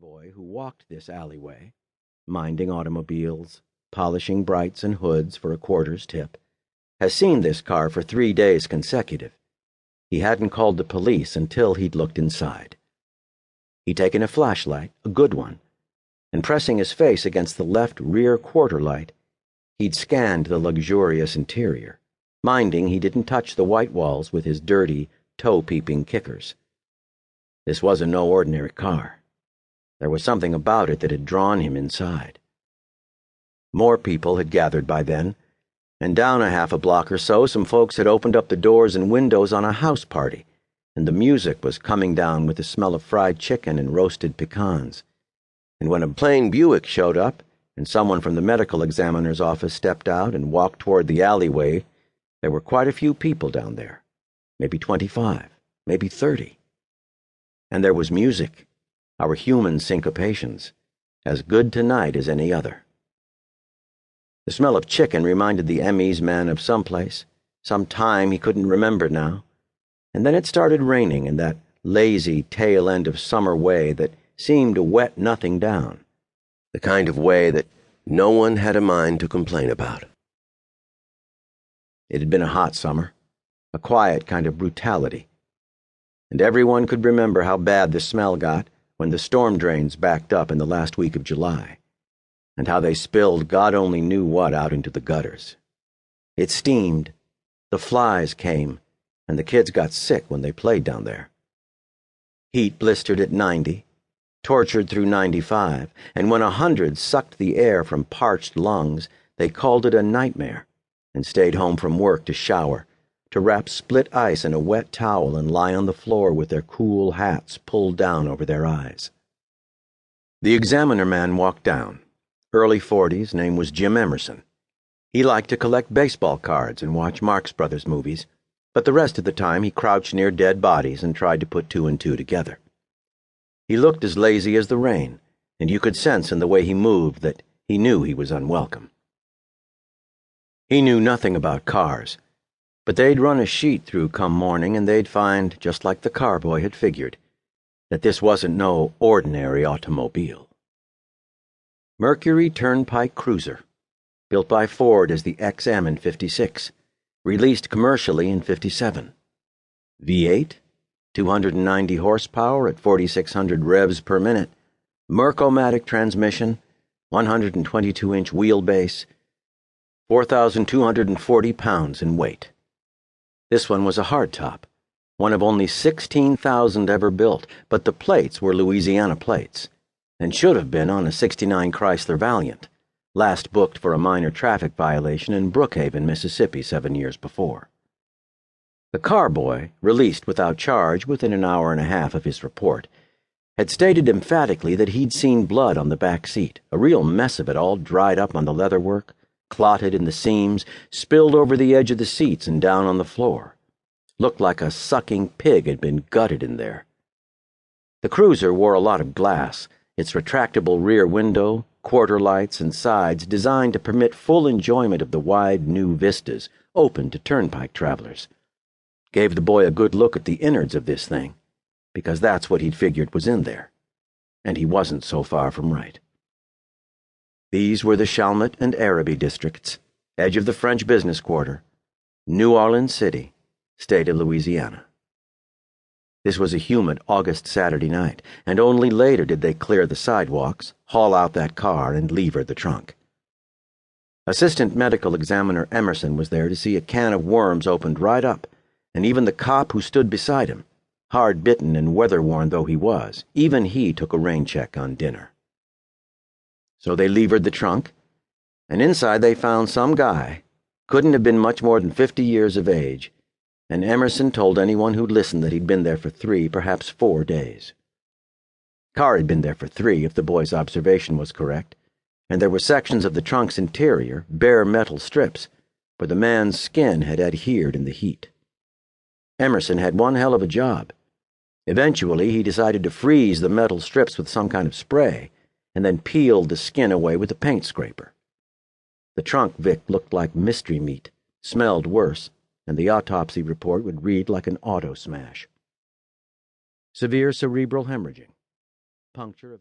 boy who walked this alleyway, minding automobiles, polishing brights and hoods for a quarter's tip, has seen this car for 3 days consecutive. He hadn't called the police until he'd looked inside. He'd taken a flashlight, a good one, and pressing his face against the left rear quarter light, he'd scanned the luxurious interior, minding he didn't touch the white walls with his dirty, toe-peeping kickers. This wasn't no ordinary car. There was something about it that had drawn him inside. More people had gathered by then, and down a half a block or so, some folks had opened up the doors and windows on a house party, and the music was coming down with the smell of fried chicken and roasted pecans. And when a plain Buick showed up, and someone from the medical examiner's office stepped out and walked toward the alleyway, there were quite a few people down there, maybe 25, maybe 30. And there was music, our human syncopations, as good tonight as any other. The smell of chicken reminded the ME's man of someplace, some time he couldn't remember now, and then it started raining in that lazy tail end of summer way that seemed to wet nothing down, the kind of way that no one had a mind to complain about. It had been a hot summer, a quiet kind of brutality, and everyone could remember how bad the smell got when the storm drains backed up in the last week of July, and how they spilled God only knew what out into the gutters. It steamed, the flies came, and the kids got sick when they played down there. Heat blistered at 90, tortured through 95, and when 100 sucked the air from parched lungs, they called it a nightmare and stayed home from work to shower, to wrap split ice in a wet towel and lie on the floor with their cool hats pulled down over their eyes. The examiner man walked down. Early 40s, name was Jim Emerson. He liked to collect baseball cards and watch Marx Brothers movies, but the rest of the time he crouched near dead bodies and tried to put 2 and 2 together. He looked as lazy as the rain, and you could sense in the way he moved that he knew he was unwelcome. He knew nothing about cars, but they'd run a sheet through come morning and they'd find, just like the car boy had figured, that this wasn't no ordinary automobile. Mercury Turnpike Cruiser, built by Ford as the XM in 56, released commercially in 57. V8, 290 horsepower at 4,600 revs per minute, Merc-O-Matic transmission, 122-inch wheelbase, 4,240 pounds in weight. This one was a hardtop, one of only 16,000 ever built, but the plates were Louisiana plates, and should have been on a '69 Chrysler Valiant, last booked for a minor traffic violation in Brookhaven, Mississippi 7 years before. The car boy, released without charge within an hour and a half of his report, had stated emphatically that he'd seen blood on the back seat, a real mess of it, all dried up on the leatherwork, clotted in the seams, spilled over the edge of the seats and down on the floor. Looked like a sucking pig had been gutted in there. The cruiser wore a lot of glass, its retractable rear window, quarter lights, and sides designed to permit full enjoyment of the wide new vistas open to turnpike travelers. Gave the boy a good look at the innards of this thing, because that's what he'd figured was in there. And he wasn't so far from right. These were the Chalmette and Araby districts, edge of the French business quarter, New Orleans City, state of Louisiana. This was a humid August Saturday night, and only later did they clear the sidewalks, haul out that car, and lever the trunk. Assistant Medical Examiner Emerson was there to see a can of worms opened right up, and even the cop who stood beside him, hard-bitten and weather-worn though he was, even he took a rain check on dinner. So they levered the trunk, and inside they found some guy, couldn't have been much more than 50 years of age, and Emerson told anyone who'd listened that he'd been there for 3, perhaps 4 days. Car had been there for 3, if the boy's observation was correct, and there were sections of the trunk's interior, bare metal strips, where the man's skin had adhered in the heat. Emerson had one hell of a job. Eventually, he decided to freeze the metal strips with some kind of spray, and then peeled the skin away with a paint scraper. The trunk, Vic, looked like mystery meat, smelled worse, and the autopsy report would read like an auto smash. Severe cerebral hemorrhaging, puncture of